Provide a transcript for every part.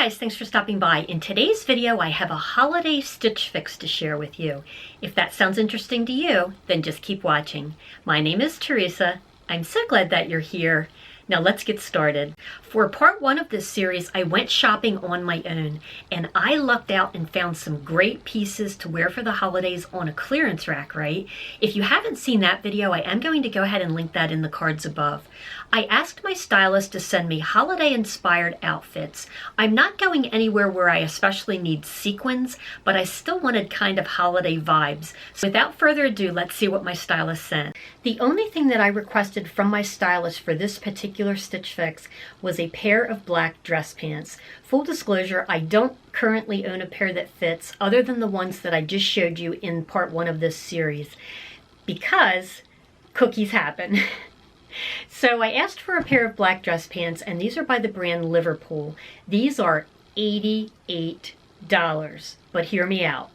guys, thanks for stopping by. In today's video, I have a holiday stitch fix to share with you. If that sounds interesting to you, then just keep watching. My name is Theresa. I'm so glad that you're here. Now let's get started. For part one of this series, I went shopping on my own, and I lucked out and found some great pieces to wear for the holidays on a clearance rack, right? If you haven't seen that video, I am going to go ahead and link that in the cards above. I asked my stylist to send me holiday-inspired outfits. I'm not going anywhere where I especially need sequins, but I still wanted kind of holiday vibes. So without further ado, let's see what my stylist sent. The only thing that I requested from my stylist for this particular stitch fix was a pair of black dress pants. Full disclosure, I don't currently own a pair that fits other than the ones that I just showed you in part one of this series, because cookies happen. So I asked for a pair of black dress pants, and these are by the brand Liverpool. These are $88, but hear me out.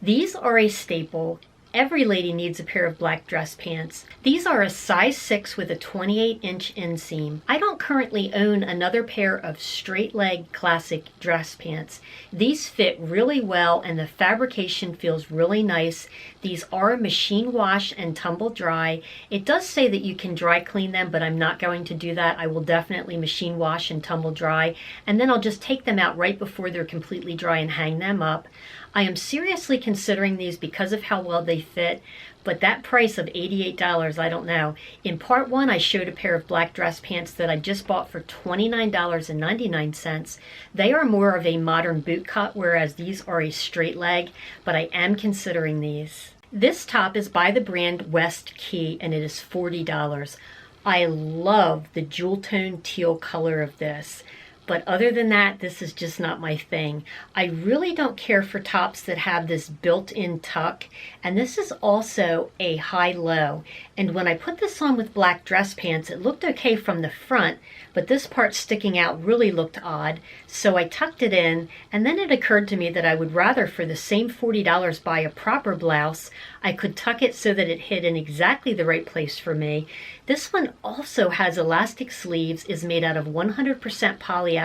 These are a staple. Every lady needs a pair of black dress pants. These are a size 6 with a 28-inch inseam. I don't currently own another pair of straight leg classic dress pants. These fit really well and the fabrication feels really nice. These are machine wash and tumble dry. It does say that you can dry clean them, but I'm not going to do that. I will definitely machine wash and tumble dry, and then I'll just take them out right before they're completely dry and hang them up. I am seriously considering these because of how well they fit, but that price of $88, I don't know. In part one, I showed a pair of black dress pants that I just bought for $29.99. They are more of a modern boot cut, whereas these are a straight leg, but I am considering these. This top is by the brand Westkey, and it is $40. I love the jewel tone teal color of this. But other than that, this is just not my thing. I really don't care for tops that have this built-in tuck, and this is also a high-low. And when I put this on with black dress pants, it looked okay from the front, but this part sticking out really looked odd. So I tucked it in, and then it occurred to me that I would rather, for the same $40, buy a proper blouse. I could tuck it so that it hit in exactly the right place for me. This one also has elastic sleeves, is made out of 100% polyester,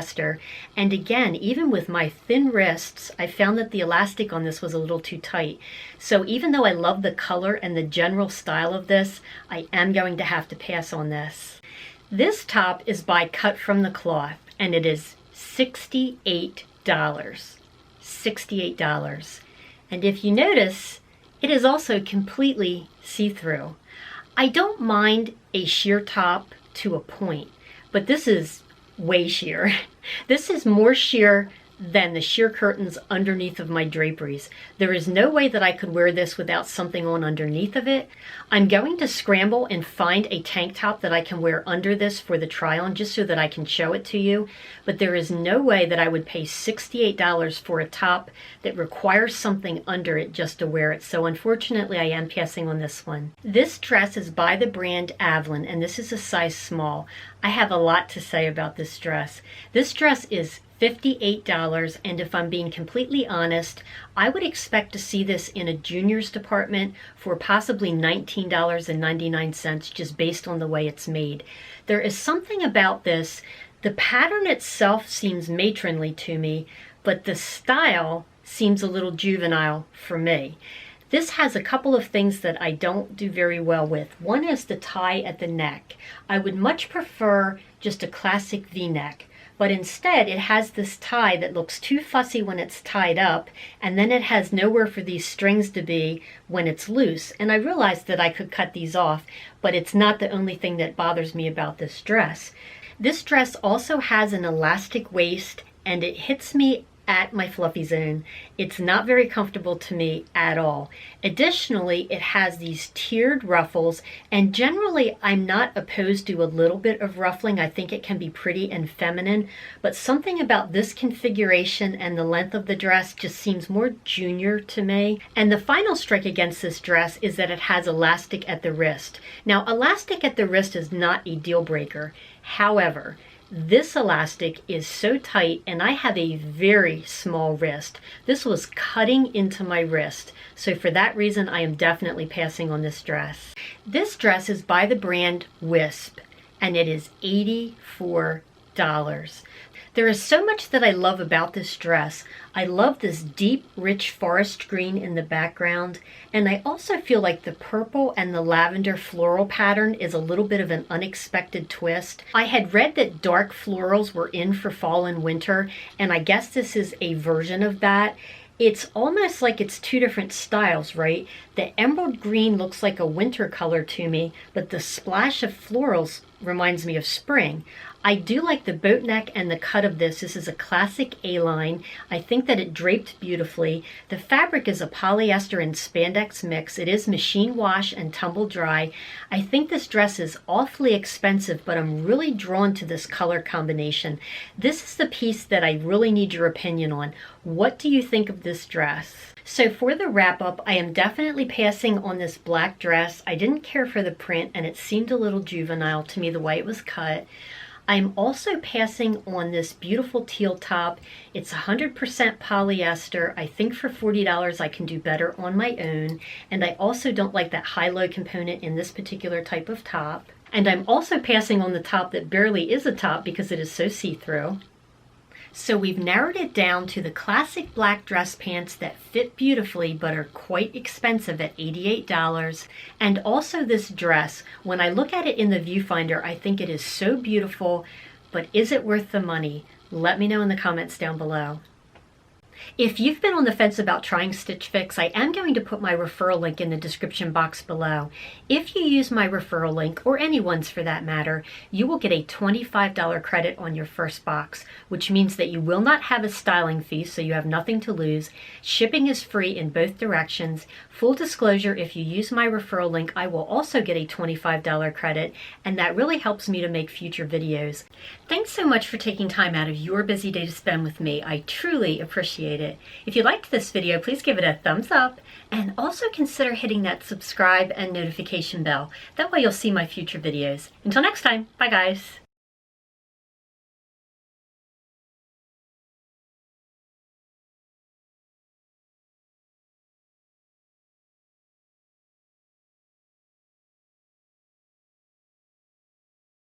and again, even with my thin wrists, I found that the elastic on this was a little too tight. So even though I love the color and the general style of this, I am going to have to pass on this. This top is by Cut from the Kloth, and it is $68. $68. And if you notice, it is also completely see-through. I don't mind a sheer top to a point, but this is way sheer. This is more sheer than the sheer curtains underneath of my draperies. There is no way that I could wear this without something on underneath of it. I'm going to scramble and find a tank top that I can wear under this for the try on, just so that I can show it to you. But there is no way that I would pay $68 for a top that requires something under it just to wear it. So unfortunately, I am passing on this one. This dress is by the brand AVLN, and this is a size small. I have a lot to say about this dress. This dress is $58, and if I'm being completely honest, I would expect to see this in a juniors department for possibly $19.99, just based on the way it's made. There is something about this. The pattern itself seems matronly to me, but the style seems a little juvenile for me. This has a couple of things that I don't do very well with. One is the tie at the neck. I would much prefer just a classic V-neck. But instead it has this tie that looks too fussy when it's tied up, and then it has nowhere for these strings to be when it's loose. And I realized that I could cut these off, but it's not the only thing that bothers me about this dress. This dress also has an elastic waist, and it hits me at my fluffy zone. It's not very comfortable to me at all. Additionally, it has these tiered ruffles, and generally I'm not opposed to a little bit of ruffling. I think it can be pretty and feminine, but something about this configuration and the length of the dress just seems more junior to me. And the final strike against this dress is that it has elastic at the wrist. Now, elastic at the wrist is not a deal breaker. However, this elastic is so tight, and I have a very small wrist. This was cutting into my wrist. So for that reason, I am definitely passing on this dress. This dress is by the brand Wisp, and it is $84. There is so much that I love about this dress. I love this deep, rich forest green in the background, and I also feel like the purple and the lavender floral pattern is a little bit of an unexpected twist. I had read that dark florals were in for fall and winter, and I guess this is a version of that. It's almost like it's two different styles, right? The emerald green looks like a winter color to me, but the splash of florals reminds me of spring. I do like the boat neck and the cut of this. This is a classic A-line. I think that it draped beautifully. The fabric is a polyester and spandex mix. It is machine wash and tumble dry. I think this dress is awfully expensive, but I'm really drawn to this color combination. This is the piece that I really need your opinion on. What do you think of this dress? So for the wrap up, I am definitely passing on this black dress. I didn't care for the print and it seemed a little juvenile to me the way it was cut. I'm also passing on this beautiful teal top. It's 100% polyester. I think for $40 I can do better on my own. And I also don't like that high-low component in this particular type of top. And I'm also passing on the top that barely is a top because it is so see-through. So we've narrowed it down to the classic black dress pants that fit beautifully but are quite expensive at $88. And also this dress. When I look at it in the viewfinder, I think it is so beautiful, but is it worth the money? Let me know in the comments down below. If you've been on the fence about trying Stitch Fix, I am going to put my referral link in the description box below. If you use my referral link, or anyone's for that matter, you will get a $25 credit on your first box, which means that you will not have a styling fee, so you have nothing to lose. Shipping is free in both directions. Full disclosure, if you use my referral link, I will also get a $25 credit, and that really helps me to make future videos. Thanks so much for taking time out of your busy day to spend with me. I truly appreciate it. If you liked this video, please give it a thumbs up and also consider hitting that subscribe and notification bell. That way you'll see my future videos. Until next time, bye guys.